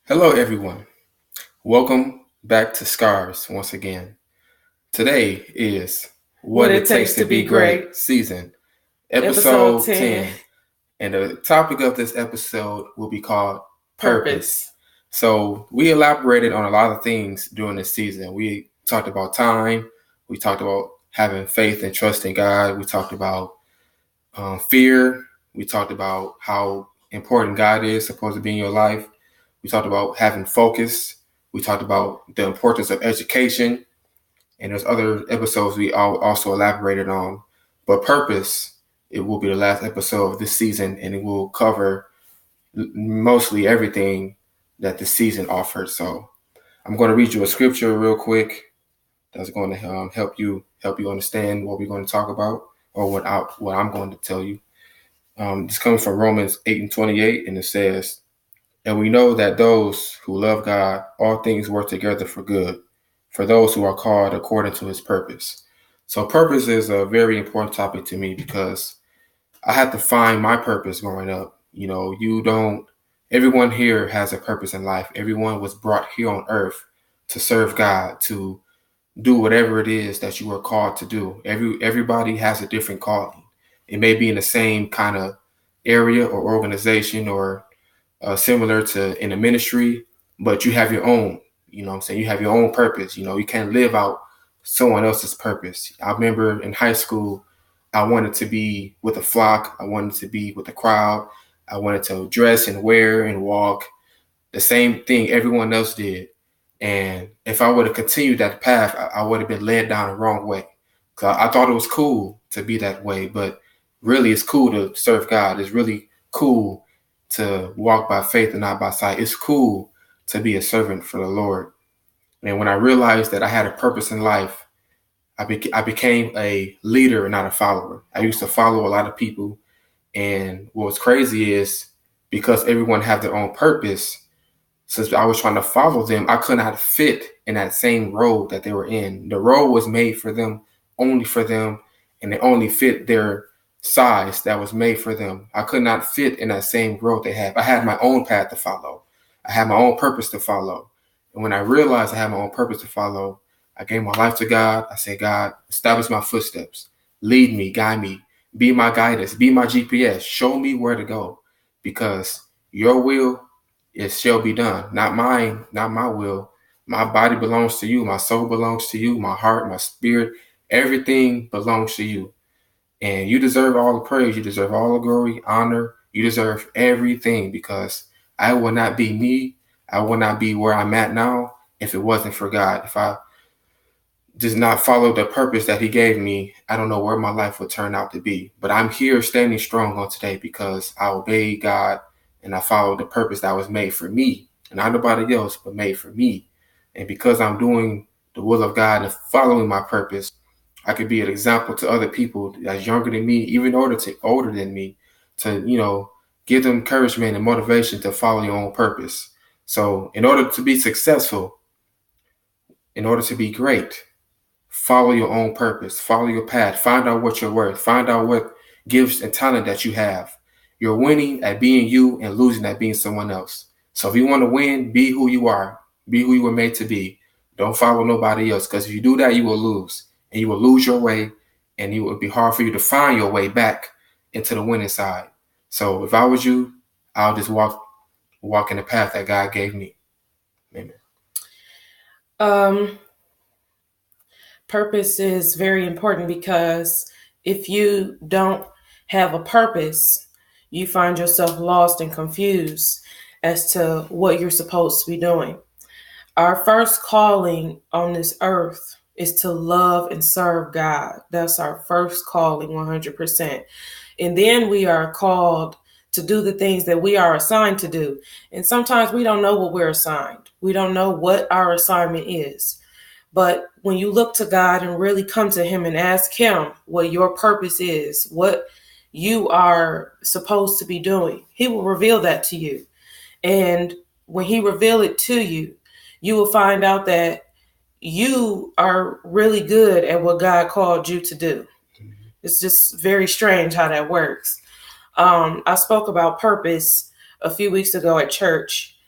Hello, everyone. Welcome back to Scars once again. Today is What What It It Takes Takes to to Be Be Great Great, season, episode episode 10, 10. And the topic of this episode will be called Purpose. Purpose. So, we elaborated on a lot of things during this season. We talked about time, we talked about having faith and trust in God, we talked about fear, we talked about how important God is supposed to be in your life. We talked about having focus. We talked about the importance of education. And there's other episodes we also elaborated on. But purpose, it will be the last episode of this season, and it will cover mostly everything that the season offers. So I'm going to read you a scripture real quick that's going to help you understand what we're going to talk about, or what I'm going to tell you. This comes from Romans 8:28, and it says, "And we know that those who love God, all things work together for good, for those who are called according to his purpose." So purpose is a very important topic to me because I had to find my purpose growing up. Everyone here has a purpose in life. Everyone was brought here on earth to serve God, to do whatever it is that you are called to do. Everybody has a different calling. It may be in the same kind of area or organization, or similar to in a ministry, but you have your own, what I'm saying? You have your own purpose. You can't live out someone else's purpose. I remember in high school, I wanted to be with a flock. I wanted to be with the crowd. I wanted to dress and wear and walk the same thing everyone else did. And if I would have continued that path, I would have been led down the wrong way. Cause I thought it was cool to be that way, but really it's cool to serve God. It's really cool to walk by faith and not by sight. It's cool to be a servant for the Lord. And when I realized that I had a purpose in life, I became a leader and not a follower. I used to follow a lot of people. And what's crazy is because everyone have their own purpose, since I was trying to follow them, I could not fit in that same road that they were in. The road was made for them, only for them, and it only fit their size that was made for them. I could not fit in that same road they have. I had my own path to follow. I had my own purpose to follow. And when I realized I had my own purpose to follow, I gave my life to God. I said, God, establish my footsteps. Lead me, guide me, be my guidance, be my GPS. Show me where to go, because your will, it shall be done. Not mine, not my will. My body belongs to you. My soul belongs to you. My heart, my spirit, everything belongs to you. And you deserve all the praise. You deserve all the glory, honor. You deserve everything, because I will not be me. I will not be where I'm at now if it wasn't for God. If I did not follow the purpose that he gave me, I don't know where my life would turn out to be. But I'm here standing strong on today because I obeyed God and I followed the purpose that was made for me, and not nobody else, but made for me. And because I'm doing the will of God and following my purpose, I could be an example to other people that's younger than me, even older than me, to, give them encouragement and motivation to follow your own purpose. So in order to be successful, in order to be great, follow your own purpose, follow your path, find out what you're worth, find out what gifts and talent that you have. You're winning at being you and losing at being someone else. So if you want to win, be who you are, be who you were made to be. Don't follow nobody else, because if you do that, you will lose, and you will lose your way, and it will be hard for you to find your way back into the winning side. So if I was you, I'll just walk in the path that God gave me. Amen. Um, Purpose is very important because if you don't have a purpose, you find yourself lost and confused as to what you're supposed to be doing. Our first calling on this earth is to love and serve God. That's our first calling, 100%. And then we are called to do the things that we are assigned to do. And sometimes we don't know what we're assigned. We don't know what our assignment is. But when you look to God and really come to him and ask him what your purpose is, what you are supposed to be doing, he will reveal that to you. And when he reveal it to you, you will find out that you are really good at what God called you to do. It's just very strange how that works. I spoke about purpose a few weeks ago at church,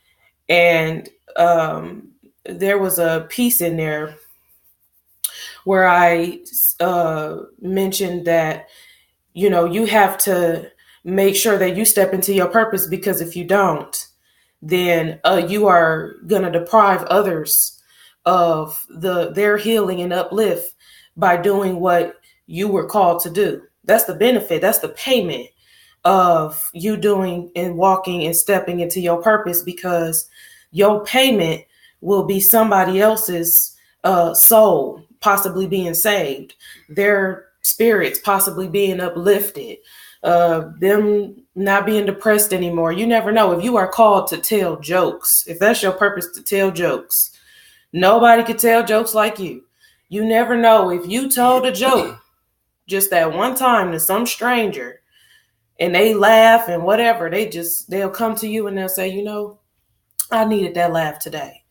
And there was a piece in there where I mentioned that, you have to make sure that you step into your purpose, because if you don't, then you are going to deprive others of their healing and uplift by doing what you were called to do. That's the benefit. That's the payment of you doing and walking and stepping into your purpose, because your payment will be somebody else's soul possibly being saved, their spirits possibly being uplifted, them not being depressed anymore. You never know. If you are called to tell jokes, if that's your purpose, to tell jokes, nobody could tell jokes like you. You never know. If you told a joke just that one time to some stranger and they laugh and whatever, they'll come to you and they'll say, I needed that laugh today.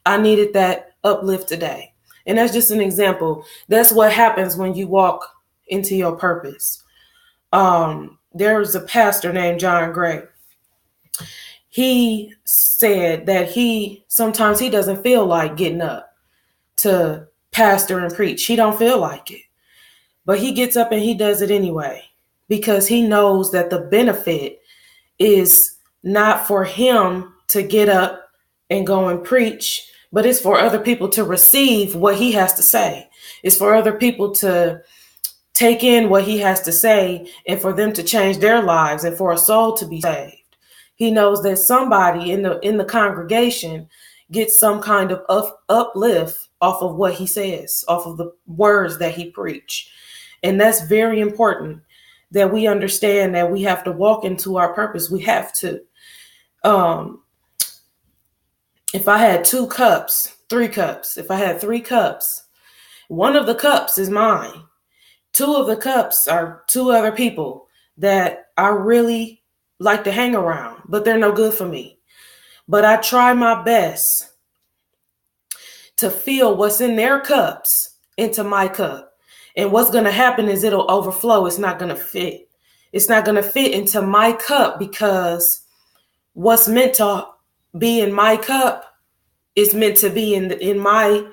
I needed that uplift today. And that's just an example. That's what happens when you walk into your purpose. There was a pastor named John Gray. He said that sometimes he doesn't feel like getting up to pastor and preach. He don't feel like it. But he gets up and he does it anyway, because he knows that the benefit is not for him to get up and go and preach, but it's for other people to receive what he has to say. It's for other people to take in what he has to say, and for them to change their lives, and for a soul to be saved. He knows that somebody in the congregation gets some kind of uplift off of what he says, off of the words that he preach. And that's very important, that we understand that we have to walk into our purpose. We have to. If I had 3 cups, if I had 3 cups, one of the cups is mine. 2 of the cups are 2 other people that I really like to hang around, but they're no good for me. But I try my best to fill what's in their cups into my cup. And what's going to happen is it'll overflow. It's not going to fit. It's not going to fit into my cup, because what's meant to be in my cup is meant to be in my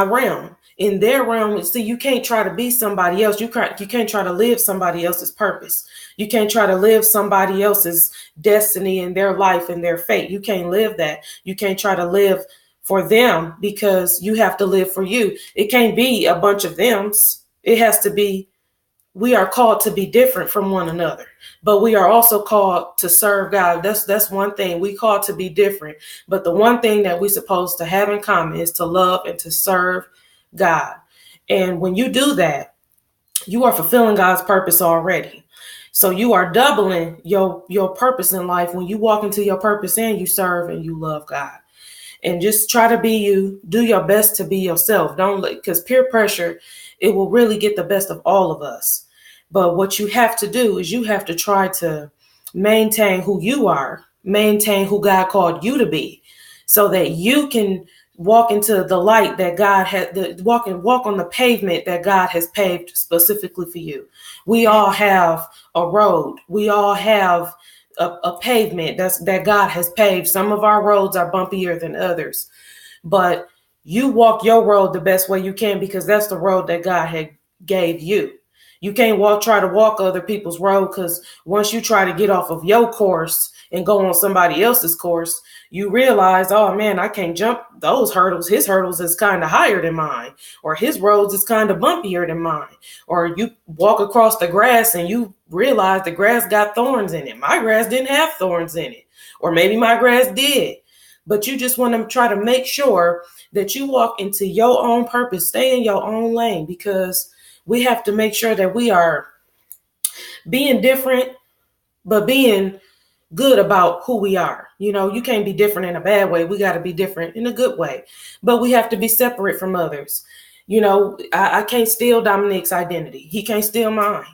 realm. In their realm, see, you can't try to be somebody else. You can't try to live somebody else's purpose. You can't try to live somebody else's destiny and their life and their fate. You can't live that. You can't try to live for them, because you have to live for you. It can't be a bunch of thems. It has to be, we are called to be different from one another, but we are also called to serve God. That's one thing. We called to be different, but the one thing that we're supposed to have in common is to love and to serve God. And when you do that, you are fulfilling God's purpose already. So you are doubling your purpose in life when you walk into your purpose and you serve and you love God. And just try to be you. Do your best to be yourself. Because peer pressure, it will really get the best of all of us. But what you have to do is you have to try to maintain who you are, maintain who God called you to be, so that you can walk into the light that God had, walk on the pavement that God has paved specifically for you. We all have a road. We all have a pavement that God has paved. Some of our roads are bumpier than others, but you walk your road the best way you can, because that's the road that God had gave you. You can't try to walk other people's road, because once you try to get off of your course and go on somebody else's course, you realize, oh man, I can't jump those hurdles. His hurdles is kind of higher than mine, or his roads is kind of bumpier than mine. Or you walk across the grass and you realize the grass got thorns in it. My grass didn't have thorns in it, or maybe my grass did. But you just want to try to make sure that you walk into your own purpose, stay in your own lane, because we have to make sure that we are being different, but being good about who we are. You can't be different in a bad way. We got to be different in a good way, but we have to be separate from others. I can't steal Dominic's identity. He can't steal mine.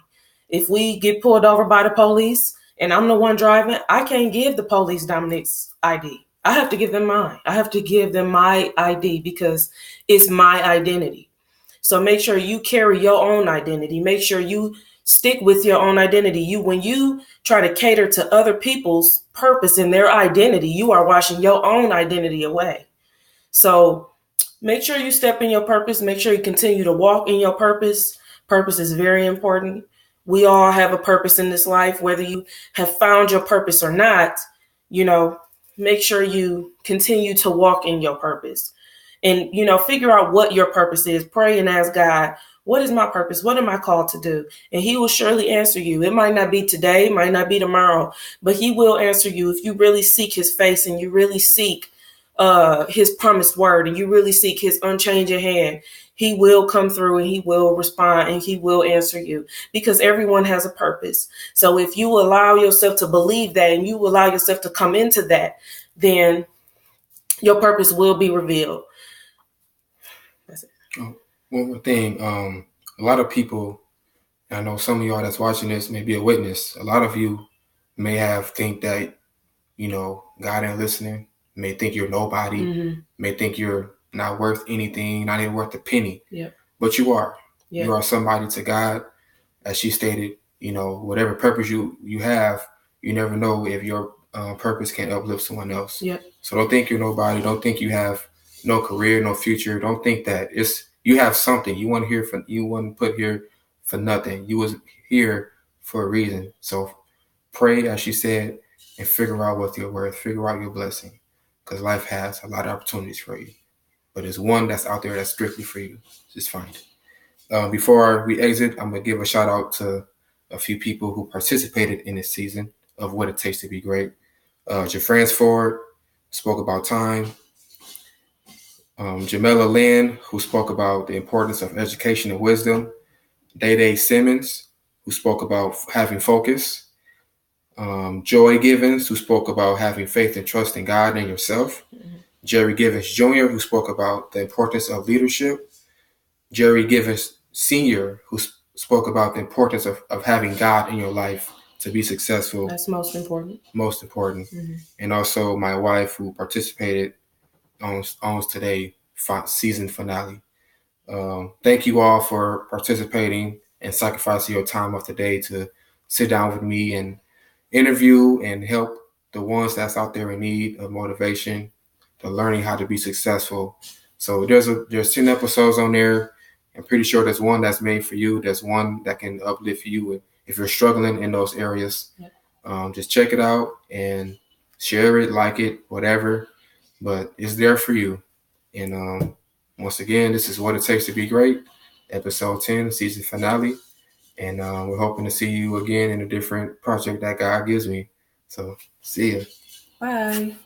If we get pulled over by the police and I'm the one driving, I can't give the police Dominic's ID. I have to give them mine. I have to give them my ID, because it's my identity. So make sure you carry your own identity. Make sure you stick with your own identity. When you try to cater to other people's purpose and their identity, you are washing your own identity away. So make sure you step in your purpose. Make sure you continue to walk in your purpose. Purpose is very important. We all have a purpose in this life, whether you have found your purpose or not. Make sure you continue to walk in your purpose and, figure out what your purpose is. Pray and ask God, what is my purpose? What am I called to do? And he will surely answer you. It might not be today, might not be tomorrow, but he will answer you if you really seek his face and you really seek his promised word and you really seek his unchanging hand. He will come through and he will respond and he will answer you, because everyone has a purpose. So if you allow yourself to believe that and you allow yourself to come into that, then your purpose will be revealed. That's it. One more thing. A lot of people, I know some of y'all that's watching this may be a witness. A lot of you may think that, God ain't listening, may think you're nobody, may think you're not worth anything, not even worth a penny. Yep. But you are. Yep. You are somebody to God. As she stated, whatever purpose you have, you never know if your purpose can uplift someone else. Yep. So don't think you're nobody. Don't think you have no career, no future. Don't think that you have something. You weren't put here for nothing. You was here for a reason. So pray, as she said, and figure out what you're worth. Figure out your blessing, because life has a lot of opportunities for you. But there's one that's out there that's strictly for you. Just find it. Before we exit, I'm going to give a shout out to a few people who participated in this season of What It Takes to Be Great. Jafrance Ford spoke about time. Jamela Lynn, who spoke about the importance of education and wisdom. Day Simmons, who spoke about having focus. Joy Givens, who spoke about having faith and trust in God and yourself. Jerry Givens Jr., who spoke about the importance of leadership. Jerry Givens Sr., who spoke about the importance of having God in your life to be successful. That's most important. Most important. And also my wife, who participated on today season finale. Thank you all for participating and sacrificing your time of the day to sit down with me and interview and help the ones that's out there in need of motivation to learning how to be successful. So there's 10 episodes on there. I'm pretty sure there's one that's made for you. There's one that can uplift you if you're struggling in those areas. Yep. Just check it out and share it, like it, whatever. But it's there for you. And once again, this is What It Takes to Be Great, episode 10, season finale. And we're hoping to see you again in a different project that God gives me. So see ya. Bye.